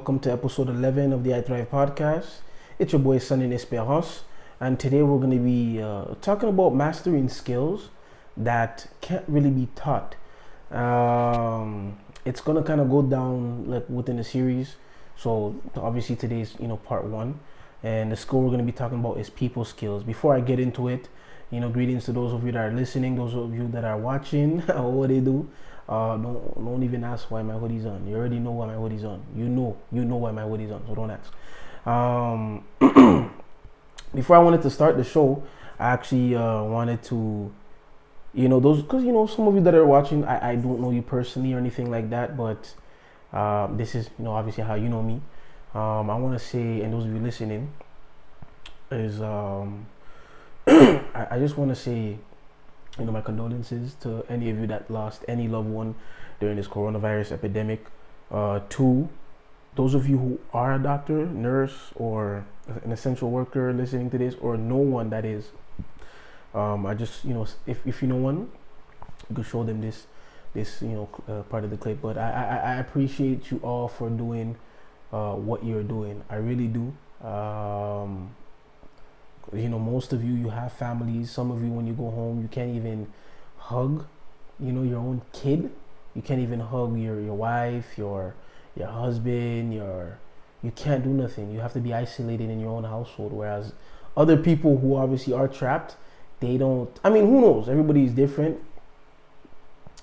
welcome to episode 11 of the I Thrive podcast. It's your boy Sunny Esperance, and today we're going to be talking about mastering skills that can't really be taught. It's going to kind of go down like within the series. So obviously today's part one, and the skill we're going to be talking about is people skills. Before I get into it, greetings to those of you that are listening, those of you that are watching, what they do. Don't even ask why my hoodie's on. You already know why my hoodie's on. You know why my hoodie's on, so don't ask. Before I wanted to start the show, I actually wanted to, those, because some of you that are watching, I don't know you personally or anything like that, but this is obviously how you know me. I want to say, and those of you listening, is I just want to say, my condolences to any of you that lost any loved one during this coronavirus epidemic. To those of you who are a doctor, nurse, or an essential worker listening to this, or no one that is, I just, if you know one, you could show them this part of the clip. But I appreciate you all for doing what you're doing. I really do. Most of you have families. Some of you, when you go home, you can't even hug your own kid. You can't even hug your wife, your husband, you can't do nothing. You have to be isolated in your own household, whereas other people who obviously are trapped, they don't, who knows, everybody's different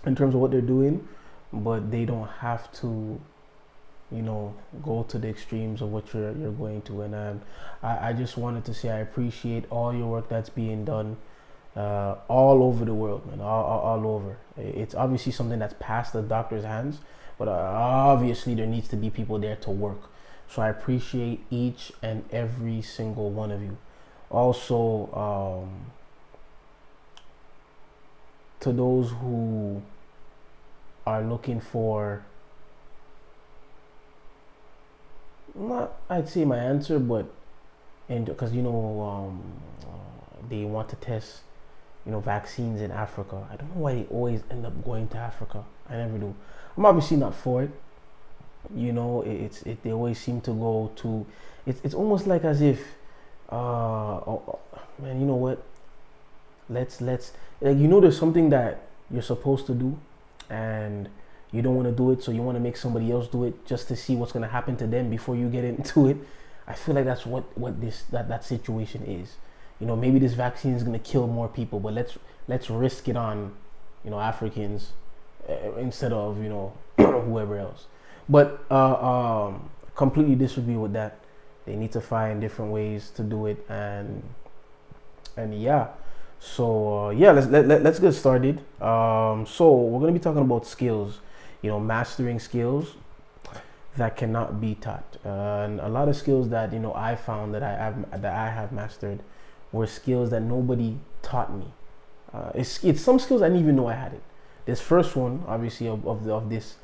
in terms of what they're doing, but they don't have to go to the extremes of what you're going to. And I just wanted to say I appreciate all your work that's being done all over the world, man, all over. It's obviously something that's past the doctor's hands, but obviously there needs to be people there to work. So I appreciate each and every single one of you. Also, to those who are looking for, not I'd say my answer, but because they want to test vaccines in Africa. I don't know why they always end up going to Africa. I never do. I'm obviously not for it. They always seem to go to. It's almost like as if, man, you know what? Let's there's something that you're supposed to do, and you don't want to do it, so you want to make somebody else do it just to see what's going to happen to them before you get into it. I feel like that's what that situation is. Maybe this vaccine is going to kill more people, but let's risk it on Africans instead of whoever else. But completely disagree with that. They need to find different ways to do it, and yeah. So let's get started. So we're going to be talking about skills. Mastering skills that cannot be taught. And a lot of skills that I found that I have mastered were skills that nobody taught me. It's some skills I didn't even know I had it. This first one, obviously, of this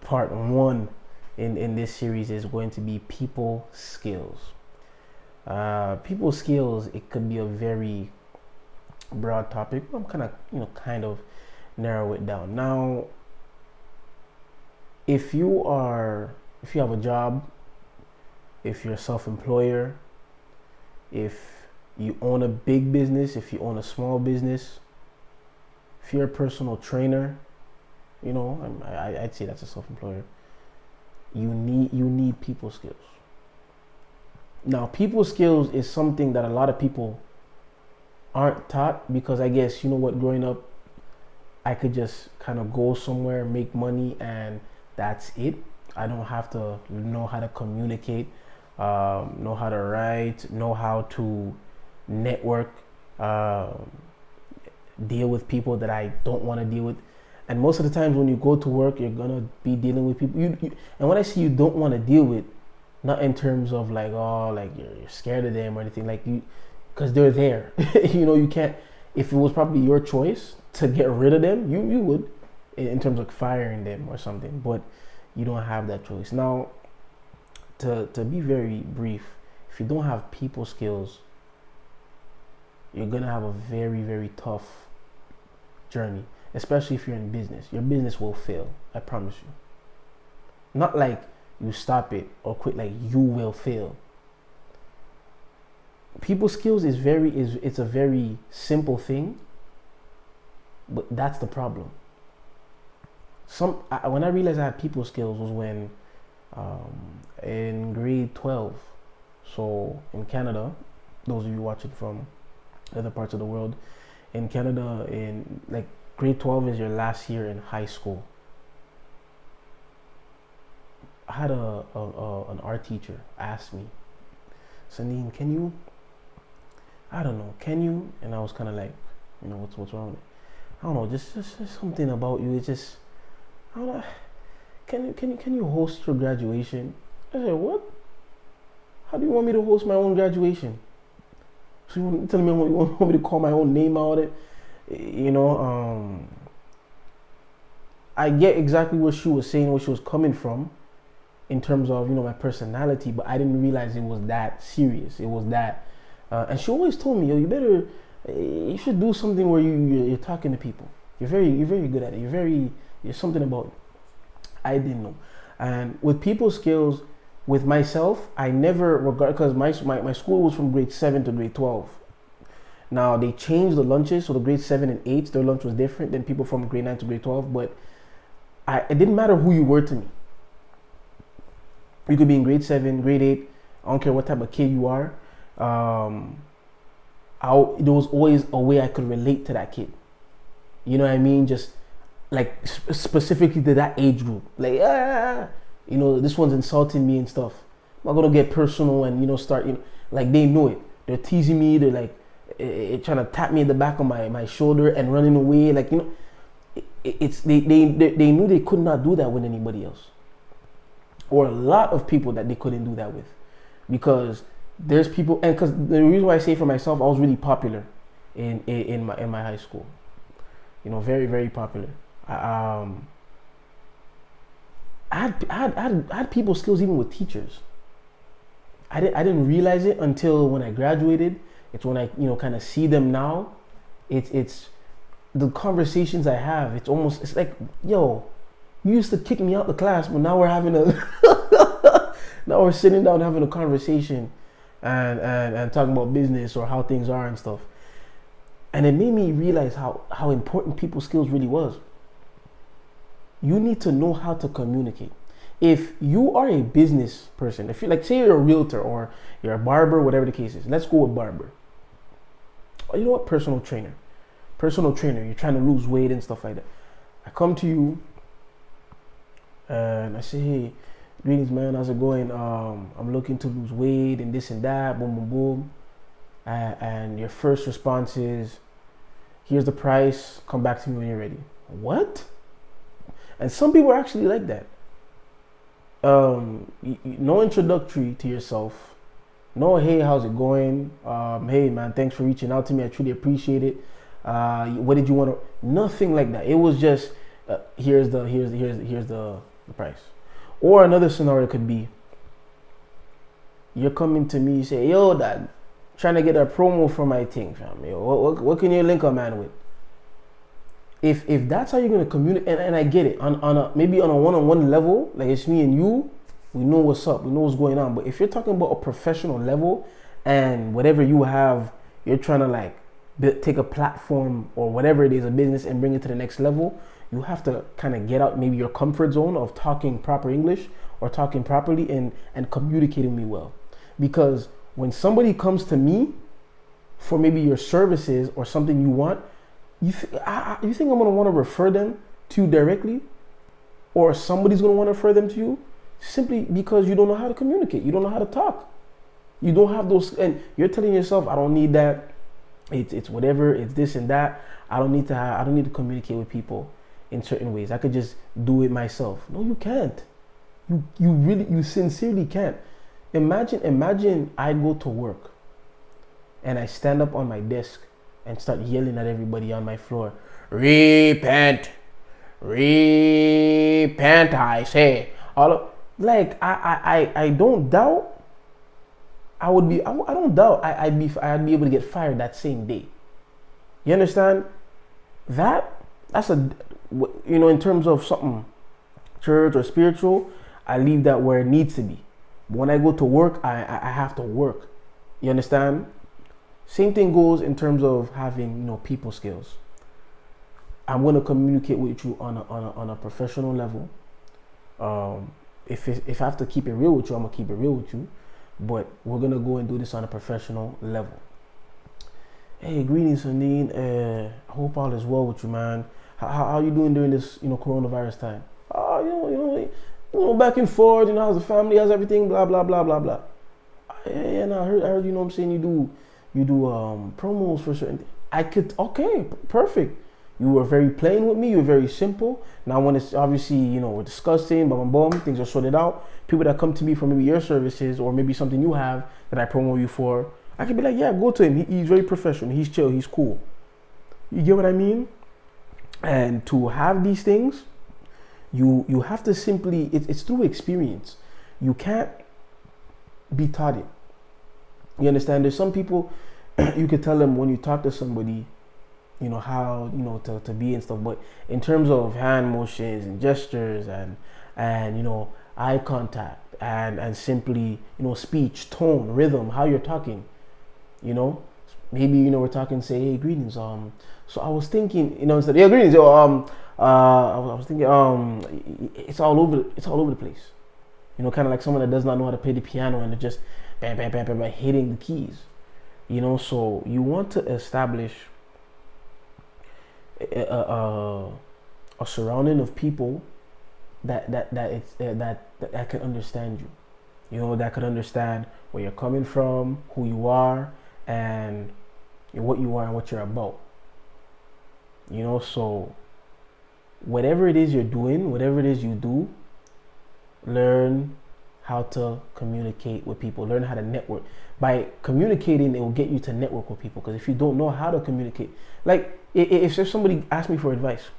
part one in this series is going to be people skills. People skills, it could be a very broad topic. I'm kind of narrow it down. Now, if you have a job, if you're a self-employer, if you own a big business, if you own a small business, if you're a personal trainer, I'd say that's a self-employer. You need people skills. Now, people skills is something that a lot of people aren't taught, because I guess growing up, I could just kind of go somewhere, make money, and that's it. I don't have to know how to communicate, know how to write, know how to network, deal with people that I don't want to deal with. And most of the times when you go to work, you're gonna be dealing with people. And when I say you don't want to deal with, not in terms of like, you're scared of them or anything, like because they're there. You can't. If it was probably your choice to get rid of them, you would, in terms of firing them or something, but you don't have that choice. Now, to be very brief, if you don't have people skills, you're gonna have a very, very tough journey, especially if you're in business. Your business will fail, I promise you. Not like you stop it or quit, like you will fail. People skills it's a very simple thing, but that's the problem. When I realized I had people skills was when in grade 12. So in Canada, those of you watching from other parts of the world, in Canada, in like grade 12 is your last year in high school. I had an art teacher ask me, Sanine, can you? I don't know, can you? And I was kind of like, what's wrong with it? I don't know, just something about you. It's just, I don't know. Can you host your graduation? I said, what? How do you want me to host my own graduation? So you telling me you want me to call my own name out it? I get exactly what she was saying, where she was coming from, in terms of my personality, but I didn't realize it was that serious. It was that, and she always told me, yo, you should do something where you're talking to people. You're very good at it. You're something about it. I didn't know. And with people skills, with myself, I never regard, because my school was from grade 7 to grade 12. Now they changed the lunches, so the grade 7 and 8, their lunch was different than people from grade 9 to grade 12. But it didn't matter who you were to me. You could be in grade 7, grade 8. I don't care what type of kid you are. There was always a way I could relate to that kid. You know what I mean? Just like specifically to that age group. Like, this one's insulting me and stuff. I'm not gonna get personal and start like they know it. They're teasing me. They're like trying to tap me in the back of my shoulder and running away. Like they knew they could not do that with anybody else, or a lot of people that they couldn't do that with, because there's people, and because the reason why I say for myself, I was really popular in my high school. Very, very popular. I had people skills even with teachers. I didn't realize it until when I graduated. It's when I kind of see them now. It's the conversations I have. It's like, yo, you used to kick me out the class, but now we're having now we're sitting down having a conversation and talking about business or how things are and stuff. And it made me realize how important people skills really was. You need to know how to communicate. If you are a business person, if you say you're a realtor or you're a barber, whatever the case is, let's go with barber. Or personal trainer. You're trying to lose weight and stuff like that. I come to you and I say, hey, greetings, man, how's it going? I'm looking to lose weight and this and that, boom, boom, boom. And your first response is, here's the price, come back to me when you're ready. What? And some people are actually like that. No introductory to yourself. No, hey, how's it going? Hey, man, thanks for reaching out to me. I truly appreciate it. What did you want to? Nothing like that. It was just here's the price. Or another scenario could be, you're coming to me, you say, yo, dad, trying to get a promo for my thing, fam. Yo, what can you link a man with? If that's how you're gonna communicate, and I get it, maybe on a one-on-one level, like it's me and you, we know what's up, we know what's going on. But if you're talking about a professional level, and whatever you have, you're trying to take a platform or whatever it is, a business, and bring it to the next level, you have to kind of get out maybe your comfort zone of talking proper English or talking properly and communicating me well. Because when somebody comes to me for maybe your services or something you want, you think I'm going to want to refer them to you directly, or somebody's going to want to refer them to you, simply because you don't know how to communicate. You don't know how to talk. You don't have those, and you're telling yourself, I don't need that. It's whatever. It's this and that. I don't need to communicate with people in certain ways. I could just do it myself. No, you can't. You sincerely can't. Imagine I go to work and I stand up on my desk and start yelling at everybody on my floor. Repent, I say. I don't doubt. I don't doubt I'd be able to get fired that same day. You understand? That's in terms of something church or spiritual, I leave that where it needs to be. But when I go to work, I have to work. You understand? Same thing goes in terms of having, people skills. I'm going to communicate with you on a professional level. If I have to keep it real with you, I'm going to keep it real with you. But we're going to go and do this on a professional level. Hey, greetings, Sandine. I hope all is well with you, man. How you doing during this, coronavirus time? Oh, back and forth. How's the family? How's everything? Blah blah blah blah blah. Yeah, no, I heard. You know what I'm saying? You do promos for certain. Perfect. You were very plain with me. You were very simple. Now when it's obviously, we're discussing, boom, boom, boom, things are sorted out. People that come to me for maybe your services or maybe something you have that I promo you for, I can be like, yeah, go to him. He's very professional. He's chill. He's cool. You get what I mean? And to have these things, you have to simply, it's through experience. You can't be taught it. You understand? There's some people, you could tell them when you talk to somebody, how, to be and stuff. But in terms of hand motions and gestures and eye contact and simply, speech, tone, rhythm, how you're talking, maybe, we're talking, say, hey, greetings. So I was thinking, instead, yeah, greetings. I was thinking, it's all over the place. Kind of like someone that does not know how to play the piano and they're just bam, bam, bam, bam, bam, hitting the keys. So you want to establish a surrounding of people that can understand you. That could understand where you're coming from, who you are, and what you are and what you're about. So whatever it is you're doing, whatever it is you do, learn how to communicate with people, learn how to network. By communicating, it will get you to network with people. Because if you don't know how to communicate, like if somebody asks me for advice,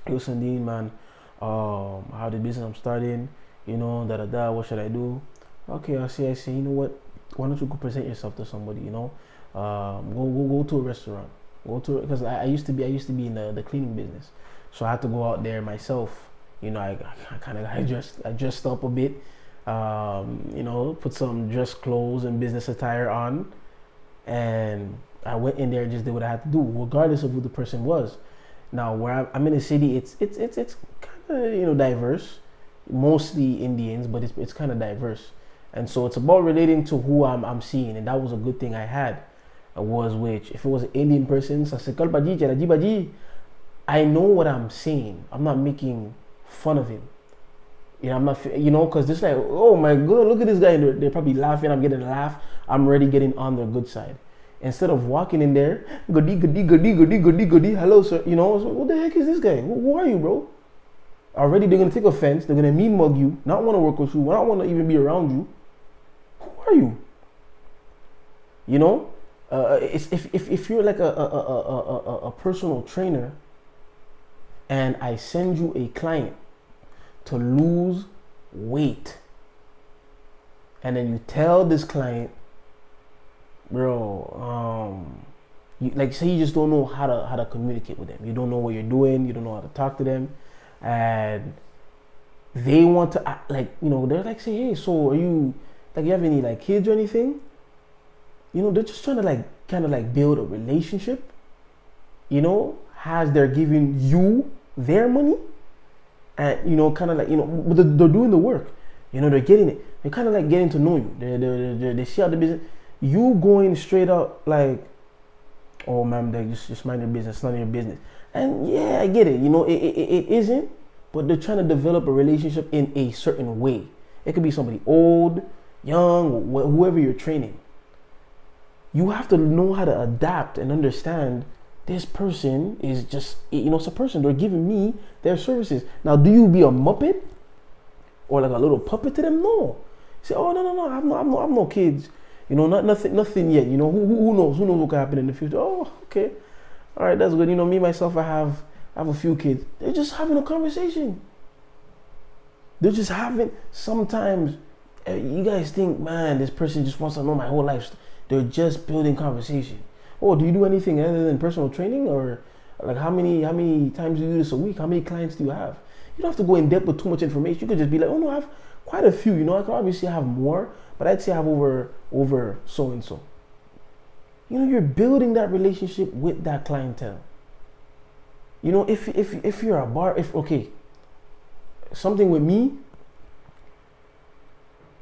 yo, Sandine, man, how the business I'm starting, what should I do? Okay, I say, you know what? Why don't you go present yourself to somebody? Go to a restaurant. Because I used to be in the cleaning business, so I had to go out there myself. I dressed up a bit, put some dress clothes and business attire on, and I went in there and just did what I had to do, regardless of who the person was. Now, where I'm in a city, it's kind of diverse, mostly Indians, but it's kind of diverse, and so it's about relating to who I'm seeing, and that was a good thing I had. If it was an Indian person, I know what I'm saying. I'm not making fun of him. I'm not, because this like, oh my God, look at this guy. They're probably laughing. I'm getting a laugh. I'm already getting on their good side. Instead of walking in there, goody, hello, sir. So what the heck is this guy? Who are you, bro? Already they're going to take offense. They're going to mean mug you, not want to work with you, not want to even be around you. Who are you? If you're like a personal trainer and I send you a client to lose weight, and then you tell this client, bro, say you just don't know how to communicate with them. You don't know what you're doing. You don't know how to talk to them, and they want to act like, they're like, say, hey, so are you, like, you have any like kids or anything? They're just trying to kind of build a relationship, as they're giving you their money, and kind of but they're doing the work, they're getting it. They're kind of like getting to know you. They see how the business. You going straight up like, oh man, they just mind your business, it's none of your business. And yeah, I get it. It isn't, but they're trying to develop a relationship in a certain way. It could be somebody old, young, whoever you're training. You have to know how to adapt and understand this person is just, it's a person. They're giving me their services. Now, do you be a muppet or like a little puppet to them? No. Say, oh, no, I'm no kids. Nothing yet. Who knows? Who knows what could happen in the future? Oh, okay. All right, that's good. Me, myself, I have a few kids. They're just having a conversation. They're just having, sometimes you guys think, man, this person just wants to know my whole life. They're just building conversation. Oh, do you do anything other than personal training? Or like how many times do you do this a week? How many clients do you have? You don't have to go in depth with too much information. You could just be like, oh no, quite a few. You know, I could obviously have more, but I'd say I have over so and so. You know, you're building that relationship with that clientele. You know, if you're a bar, if okay, something with me,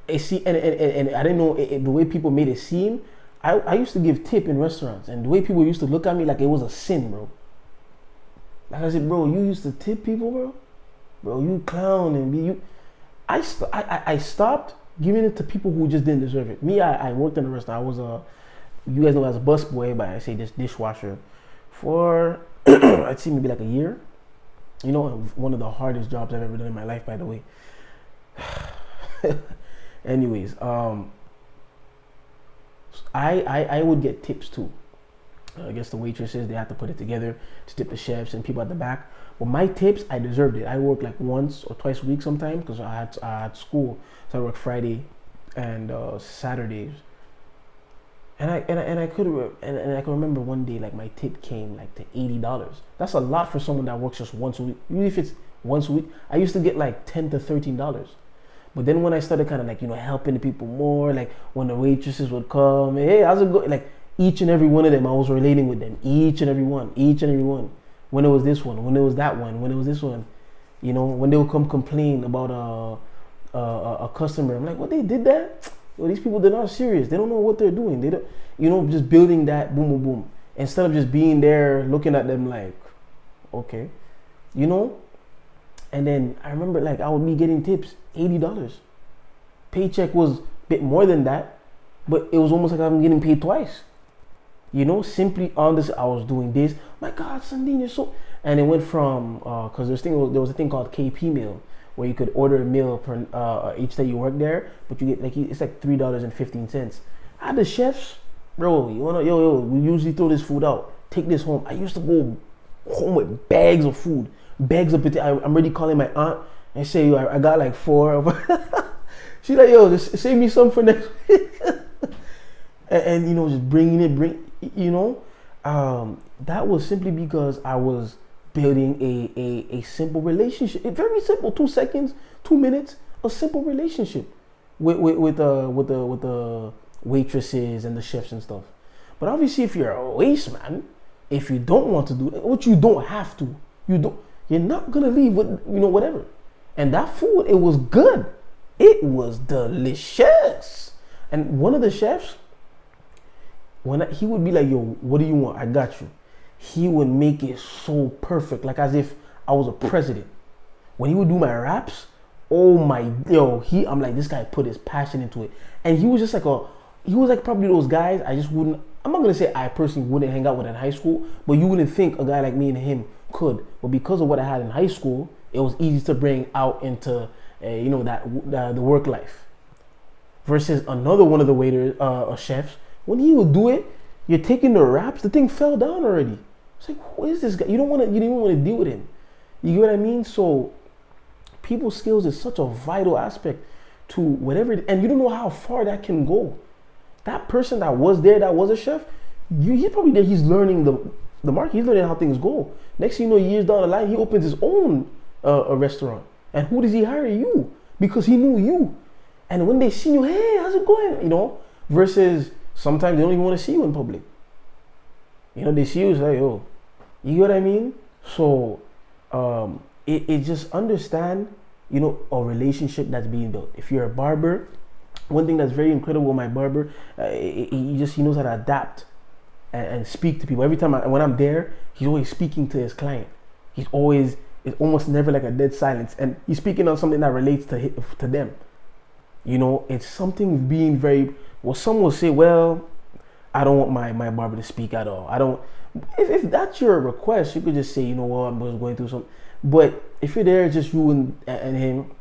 and I didn't know the way people made it seem. I used to give tip in restaurants, and the way people used to look at me like it was a sin, bro. Like I said, bro, you used to tip people, bro. Bro, you clown and be you. I stopped giving it to people who just didn't deserve it. Me, I worked in a restaurant. I was you guys know as a busboy, but I say this dishwasher for I'd say maybe like a year. You know, one of the hardest jobs I've ever done in my life, by the way. Anyways, I would get tips too. I guess the waitresses, they had to put it together to tip the chefs and people at the back. But my tips, I deserved it. I worked like once or twice a week sometimes because I had school, so I worked Friday and Saturdays. And I can remember one day like my tip came like to $80. That's a lot for someone that works just once a week. Even if it's once a week, I used to get like $10 to $13. But then when I started kind of like, you know, helping the people more, like when the waitresses would come, hey, how's it going? Like each and every one of them, I was relating with them. Each and every one. When it was this one, when it was that one, when it was this one, you know, when they would come complain about a customer, I'm like, what, they did that? Well, these people, they're not serious. They don't know what they're doing. They don't, you know, just building that boom, boom, boom. Instead of just being there looking at them like, okay, you know. And then I remember like I would be getting tips, $80. Paycheck was a bit more than that, but it was almost like I'm getting paid twice. You know, simply on this, I was doing this. My God, Sandine, you're so. And it went from because there was a thing called KP meal where you could order a meal per each day you work there, but you get like it's like $3.15. I had the chefs, bro. You wanna yo? We usually throw this food out. Take this home. I used to go home with bags of food, bags of potato. I'm already calling my aunt and say, yo, I got like 4 of them. She's like, yo, just save me some for next week. and you know, just you know, that was simply because I was building a simple relationship. Very simple, 2 seconds, 2 minutes, a simple relationship with the waitresses and the chefs and stuff. But obviously, if you're a waste man, if you don't want to do it, which you don't have to, you're not gonna leave with, you know, whatever. And that food, it was good. It was delicious. And one of the chefs, he would be like, yo, what do you want? I got you. He would make it so perfect, like as if I was a president. When he would do my raps, oh my, I'm like, this guy put his passion into it. And he was just like he was like probably those guys I'm not gonna say I personally wouldn't hang out with in high school, but you wouldn't think a guy like me and him could. But because of what I had in high school, it was easy to bring out into, you know, the work life. Versus another one of the waiters, chefs, when he would do it, you're taking the wraps, the thing fell down already. It's like, who is this guy? You didn't even want to deal with him. You get what I mean? So people skills is such a vital aspect to whatever, and you don't know how far that can go. That person that was there, that was a chef, he's probably there, he's learning the market, he's learning how things go. Next thing you know, years down the line, he opens his own a restaurant. And who does he hire? You. Because he knew you. And when they see you, hey, how's it going? You know, versus sometimes they don't even want to see you in public. You know, they see you, it's like, oh, you get what I mean? So, it just understand, you know, a relationship that's being built. If you're a barber, one thing that's very incredible with my barber, he knows how to adapt and speak to people. Every time when I'm there, he's always speaking to his client. It's almost never like a dead silence, and he's speaking on something that relates to them. You know, it's something being very. Well, some will say, well, I don't want my barber to speak at all. I don't. If that's your request, you could just say, you know what, I'm just going through something. But if you're there, just you and him,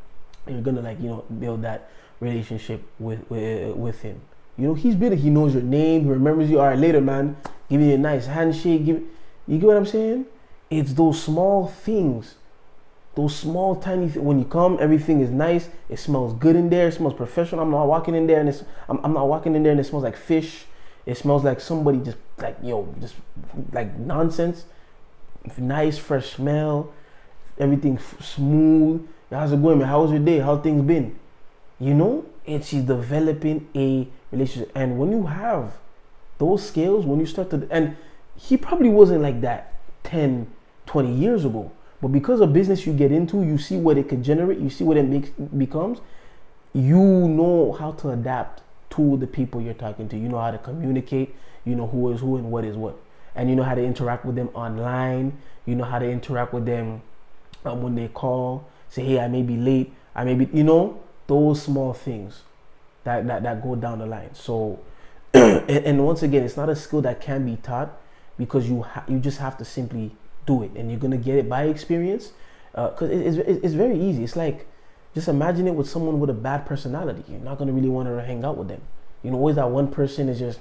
you're gonna, like, you know, build that relationship with him. You know, he's better. He knows your name. He remembers you. All right, later, man. Give you a nice handshake. You get what I'm saying? It's those small things, those small tiny things. When you come, everything is nice. It smells good in there. It smells professional. I'm not walking in there and it smells like fish. It smells like somebody just like, just like nonsense. Nice, fresh smell. Everything smooth. How's it going, man? How's your day? How things been? and she's developing a relationship. And when you have those skills, when you start to, and he probably wasn't like that 10, 20 years ago, but because of business you get into, you see what it can generate, you see what it becomes, you know how to adapt to the people you're talking to. You know how to communicate, you know who is who and what is what. And you know how to interact with them online, you know how to interact with them when they call, say, hey, I may be late, I may be, those small things that go down the line. So, and once again, it's not a skill that can be taught, because you just have to simply do it, and you're gonna get it by experience. Because it's very easy. It's like, just imagine it with someone with a bad personality. You're not gonna really want to hang out with them. Always that one person is just,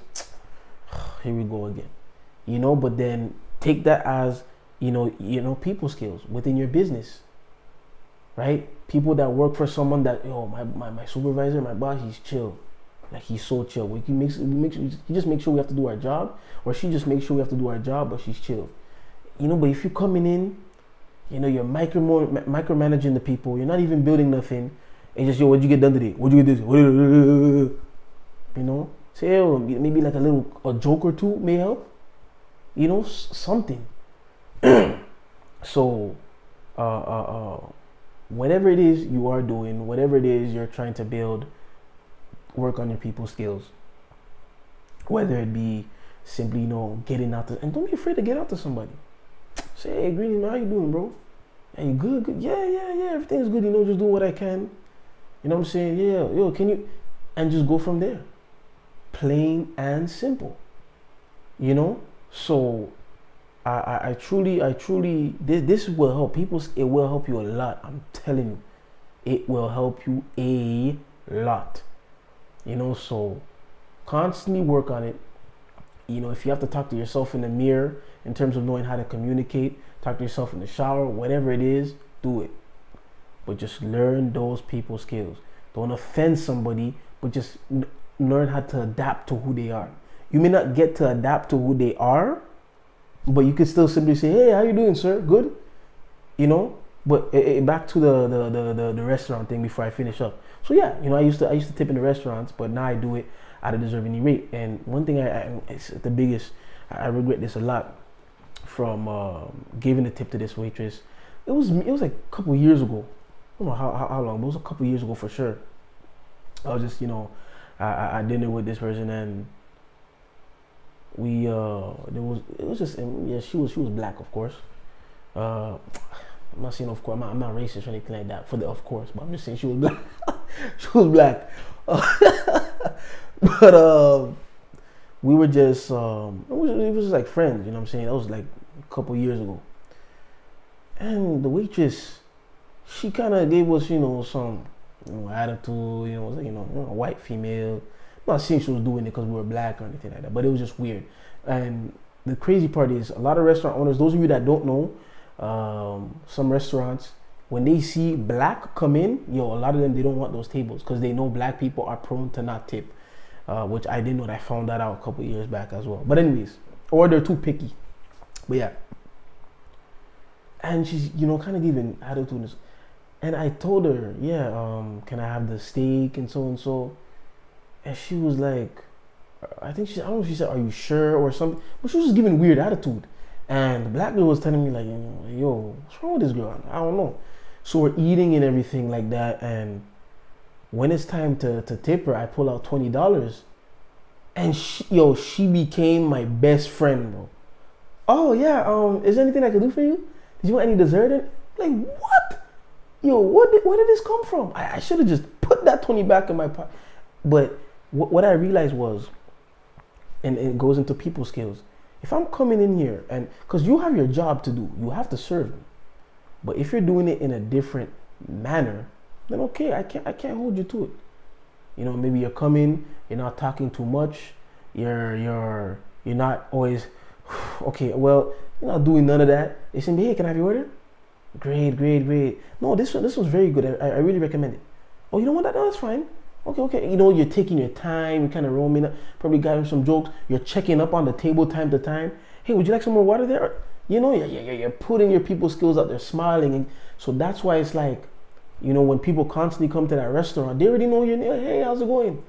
here we go again. But then take that as people skills within your business, right? People that work for someone that, my supervisor, my boss, he's chill. Like, he's so chill. He just makes sure we have to do our job, or she just makes sure we have to do our job, but she's chill. But if you're coming in, you're micromanaging the people, you're not even building nothing, and just, what'd you get done today? What'd you get this? Say, maybe like a joke or two may help, something. So, whatever it is you are doing, whatever it is you're trying to build, work on your people skills. Whether it be simply, getting out to, and don't be afraid to get out to somebody. Say, hey, Greeny, man, how you doing, bro? Hey, you good? Good? Yeah, everything's good, just doing what I can. You know what I'm saying? Yeah, yo, can you, and just go from there. Plain and simple. So I truly, this will help people. It will help you a lot. I'm telling you, it will help you a lot. So constantly work on it. If you have to talk to yourself in the mirror in terms of knowing how to communicate, talk to yourself in the shower, whatever it is, do it. But just learn those people skills. Don't offend somebody, but just learn how to adapt to who they are. You may not get to adapt to who they are, but you can still simply say, hey, how you doing, sir? Good? But back to the restaurant thing before I finish up. So yeah, I used to tip in the restaurants, but now I do it out of deserve any rate. And one thing it's the biggest, I regret this a lot, from giving a tip to this waitress. It was like a couple years ago. I don't know how long, but it was a couple years ago for sure. I was just, I dinner with this person, and we she was black, of course. I'm not saying of course, I'm not racist or anything like that for the of course, but I'm just saying she was black. She was black. But we were just it was like friends, you know what I'm saying? That was like a couple years ago. And the waitress, she kind of gave us, some attitude, it was like, a white female. I'm not saying she was doing it because we were black or anything like that, but it was just weird. And the crazy part is, a lot of restaurant owners, those of you that don't know, some restaurants, when they see black come in, a lot of them, they don't want those tables because they know black people are prone to not tip, which I didn't know. I found that out a couple years back as well. But anyways, or they're too picky. But yeah, and she's kind of giving attitude, and I told her, can I have the steak and so, and she was like, I don't know if she said, are you sure or something, but she was just giving weird attitude. And the black girl was telling me like, yo, what's wrong with this girl? I don't know. So we're eating and everything like that, and when it's time to tip her, I pull out $20, and she became my best friend, bro. Oh yeah, is there anything I can do for you? Did you want any dessert? Like, what? Yo, where did this come from? I should have just put that 20 back in my pocket. But what I realized was, and it goes into people skills. If I'm coming in here, and because you have your job to do, you have to serve me. But if you're doing it in a different manner, then okay, I can't hold you to it. Maybe you're coming, you're not talking too much, you're not always okay. Well, you're not doing none of that. They say, hey, can I have your order? Great. No, this was very good. I really recommend it. Oh, you don't want that? No, that's fine. Okay. You're taking your time, you're kind of roaming up, probably got some jokes, you're checking up on the table time to time. Hey, would you like some more water there? You're putting your people skills out there, smiling. And so that's why it's like, You know, when people constantly come to that restaurant, they already know your name. Hey, how's it going?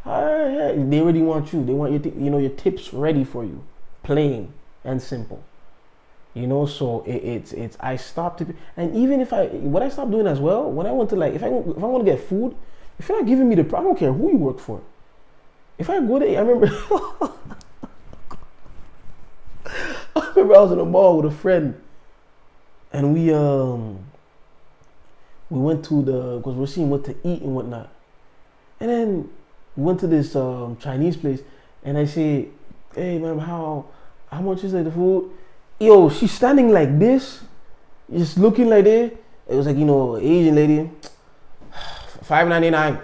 Hi, hey. They already want you. They want your tips ready for you, plain and simple. You know, so it's I stopped it, and even if what I stopped doing as well, when I want to like, if I want to get food, if you're not giving me I don't care who you work for. If I go there, I remember, I was in a mall with a friend, and we went to because we're seeing what to eat and whatnot, and then we went to this Chinese place, and I say, hey ma'am, how much is like the food? Yo, she's standing like this, just looking like this. It was like, Asian lady, $5.99.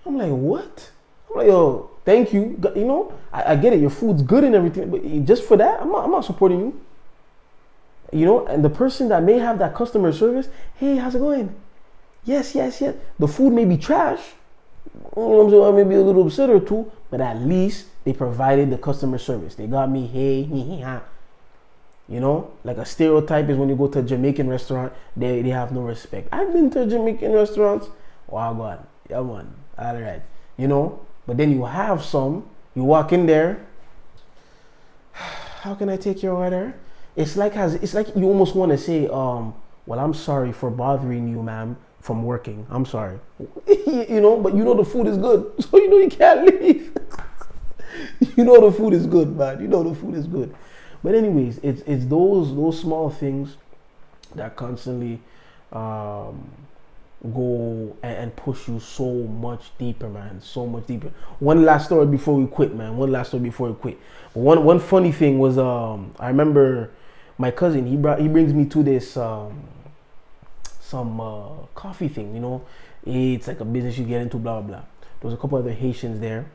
I'm like, what? I'm like, yo, thank you. I get it. Your food's good and everything, but just for that, I'm not supporting you. And the person that may have that customer service, hey, how's it going? Yes. The food may be trash. I may be a little upset or two, but at least they provided the customer service. They got me, hey. Like a stereotype is when you go to a Jamaican restaurant, they have no respect. I've been to Jamaican restaurants. Wow, God. Yeah, man. All right. But then you have some, you walk in there. How can I take your order? It's like you almost want to say, well, I'm sorry for bothering you, ma'am, from working. I'm sorry. But the food is good. So you can't leave. The food is good, man. The food is good. But anyways, it's those small things that constantly go and push you so much deeper, man. So much deeper. One last story before we quit, man. One funny thing was I remember my cousin. He brings me to this some coffee thing. It's like a business you get into. Blah blah blah. There was a couple other Haitians there,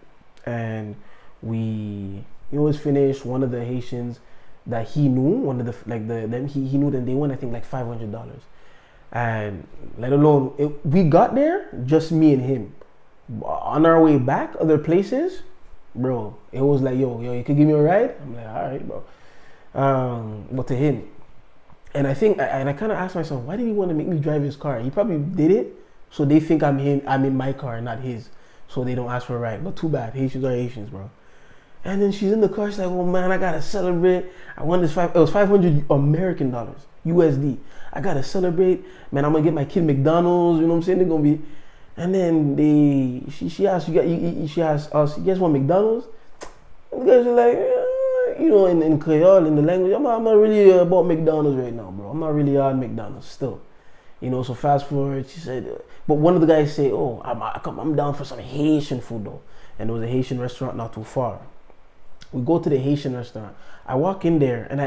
and we was finished. One of the Haitians that he knew, he knew that they won, I think, like $500, and let alone we got there just me and him. On our way back, other places, bro, it was like, yo, you could give me a ride. I'm like, all right, bro. But to him, and I kind of asked myself, why did he want to make me drive his car? He probably did it so they think I'm in my car, not his, so they don't ask for a ride. But too bad, Haitians are Haitians, bro. And then she's in the car. She's like, "Oh man, I gotta celebrate. I won this It was $500 American dollars, USD. I gotta celebrate, man. I'm gonna get my kid McDonald's. You know what I'm saying? They're gonna be." And then she asked us, "You guys want McDonald's?" And the guys are like, in Creole, in the language, I'm not really about McDonald's right now, bro. I'm not really on McDonald's still. So fast forward, she said, but one of the guys say, "Oh, I'm down for some Haitian food though." And there was a Haitian restaurant not too far. We go to the Haitian restaurant. I walk in there and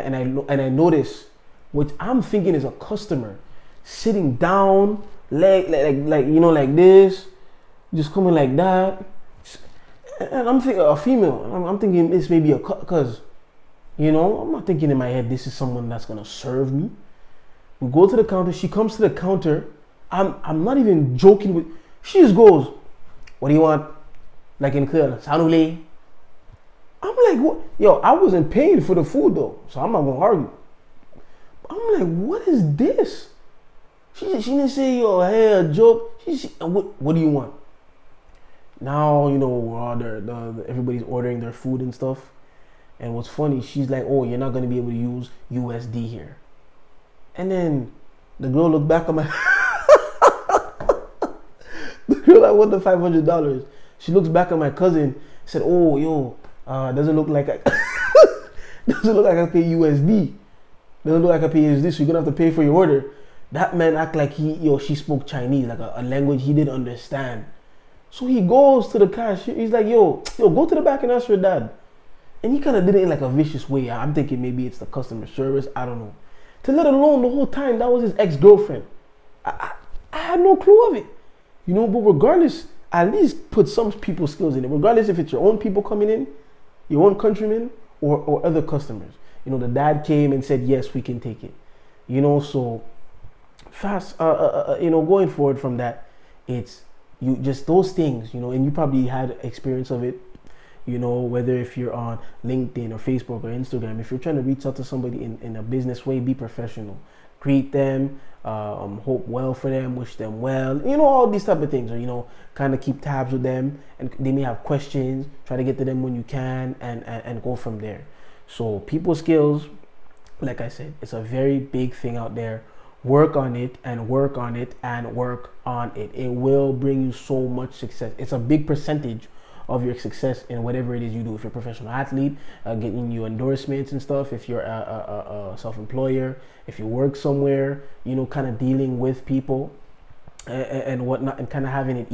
I notice, which I'm thinking is a customer, sitting down, like this, just coming like that. And I'm thinking a female. I'm thinking this may be cause, I'm not thinking in my head this is someone that's gonna serve me. We go to the counter. She comes to the counter. I'm not even joking with. She just goes, "What do you want?" Like in Creole, "Sanoulé." I'm like, what? Yo, I wasn't paying for the food though, so I'm not gonna argue. I'm like, what is this? She didn't say, yo, hey, a joke. What do you want? Now, we're all there, everybody's ordering their food and stuff. And what's funny, she's like, oh, you're not gonna be able to use USD here. And then the girl looked back at my the girl that won the $500. She looks back at my cousin, said, oh, yo, doesn't look like I pay USD. Doesn't look like I pay USD, so you're gonna have to pay for your order. That man act like she spoke Chinese, like a language he didn't understand. So he goes to the cashier. He's like, yo, go to the back and ask your dad. And he kind of did it in like a vicious way. I'm thinking maybe it's the customer service. I don't know. To let alone the whole time that was his ex-girlfriend. I had no clue of it. But regardless, at least put some people's skills in it. Regardless if it's your own people coming in, your own countrymen, or other customers. The dad came and said, yes, we can take it. So fast, going forward from that, it's just those things, and you probably had experience of it, whether if you're on LinkedIn or Facebook or Instagram, if you're trying to reach out to somebody in a business way, be professional. greet them, hope well for them, wish them well, all these type of things, or kind of keep tabs with them, and they may have questions, try to get to them when you can, and go from there. So people skills, like I said, it's a very big thing out there. Work on it and work on it and work on it. It will bring you so much success. It's a big percentage of your success in whatever it is you do. If you're a professional athlete, getting you endorsements and stuff. If you're a self-employer, if you work somewhere, kind of dealing with people and whatnot, and kind of having it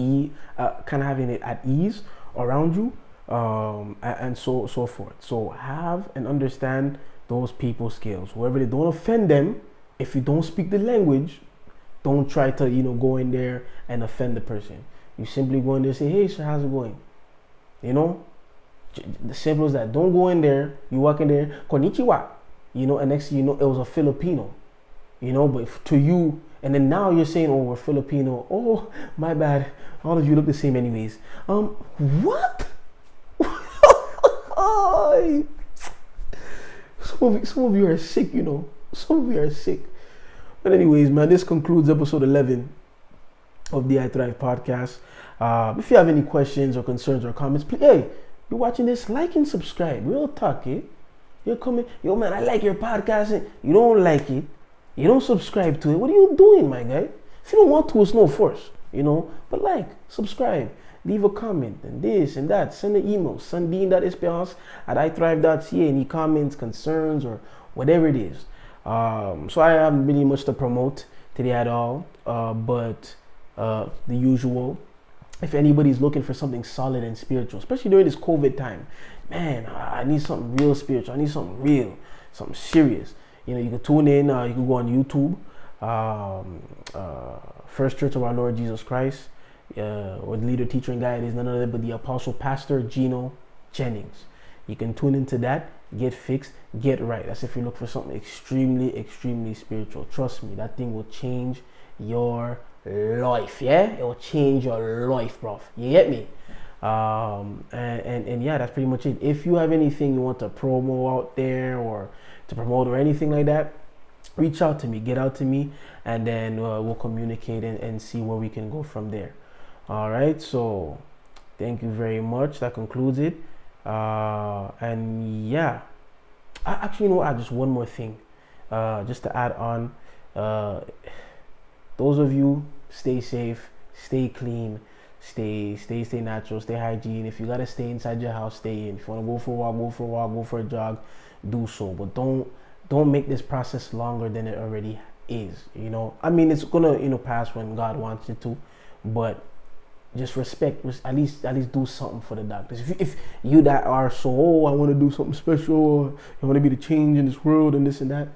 at ease around you, and so forth. So have and understand those people skills. Whoever, they don't offend them. If you don't speak the language, don't try to go in there and offend the person. You simply go in there and say, hey sir, how's it going? The simple as that. Don't go in there, you walk in there, konnichiwa, and next thing you know, it was a Filipino, but to you, and then now you're saying, oh, we're Filipino, oh, my bad, all of you look the same anyways. What? Some of you are sick, some of you are sick. But anyways, man, this concludes episode 11 of the I Thrive podcast. If you have any questions or concerns or comments, please, hey, you're watching this, like and subscribe. We'll talk it. You're coming, yo man, I like your podcast. You don't like it, you don't subscribe to it. What are you doing, my guy? If you don't want to, it's no force, but like, subscribe, leave a comment, and this and that. Send an email, sundeen.esperance@ithrive.ca. Any comments, concerns, or whatever it is. So I haven't really much to promote today at all, but the usual. If anybody's looking for something solid and spiritual, especially during this COVID time, man, I need something real spiritual. I need something real, something serious. You can tune in. You can go on YouTube. First Church of Our Lord Jesus Christ, or the leader, teacher, and guide is none other but the Apostle Pastor Gino Jennings. You can tune into that, get fixed, get right. That's if you look for something extremely, extremely spiritual. Trust me, that thing will change your life. Yeah, it will change your life, bro. You get me? And yeah, that's pretty much it. If you have anything you want to promo out there, or to promote, or anything like that, reach out to me, get out to me, and then we'll communicate and see where we can go from there. All right, so thank you very much. That concludes it. And yeah, actually, just one more thing, just to add on. Those of you, stay safe, stay clean, stay natural, stay hygiene. If you gotta stay inside your house, stay in. If you wanna go for a walk, go for a jog, do so. But don't make this process longer than it already is. I mean, it's gonna pass when God wants it to, but just respect. At least do something for the doctors. If you that are so, I want to do something special, or I want to be the change in this world and this and that,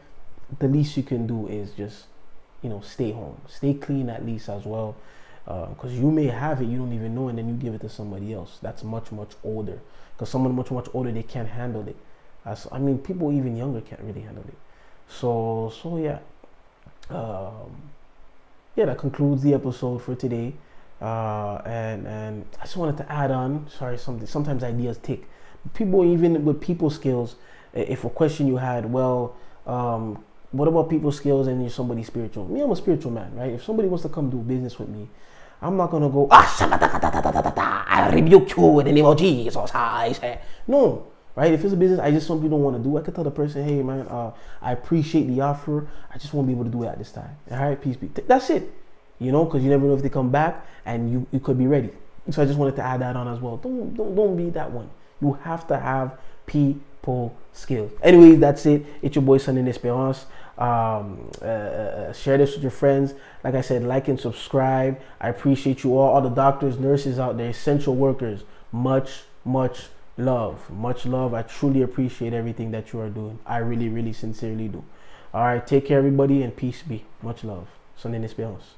the least you can do is just stay home, stay clean at least as well, because you may have it, you don't even know, and then you give it to somebody else that's much older, because someone much older, they can't handle it. People even younger can't really handle it. So yeah, that concludes the episode for today. And I just wanted to add on, sometimes ideas take people, even with people skills. If a question you had, well, what about people skills and you're somebody spiritual? Me, I'm a spiritual man, right? If somebody wants to come do business with me, I'm not gonna go, I rebuke you in the name of Jesus, I say. No, right? If it's a business I just simply don't want to do, I could tell the person, hey man, I appreciate the offer, I just won't be able to do it at this time. All right, peace be. That's it. Because you never know if they come back, and you could be ready. So I just wanted to add that on as well. Don't be that one. You have to have people skills. Anyway, that's it. It's your boy Sundeen Esperance. Share this with your friends. Like I said, like and subscribe. I appreciate you all the doctors, nurses out there, essential workers. Much love. Much love. I truly appreciate everything that you are doing. I really, really sincerely do. All right, take care everybody, and peace be. Much love. Sundeen Esperance.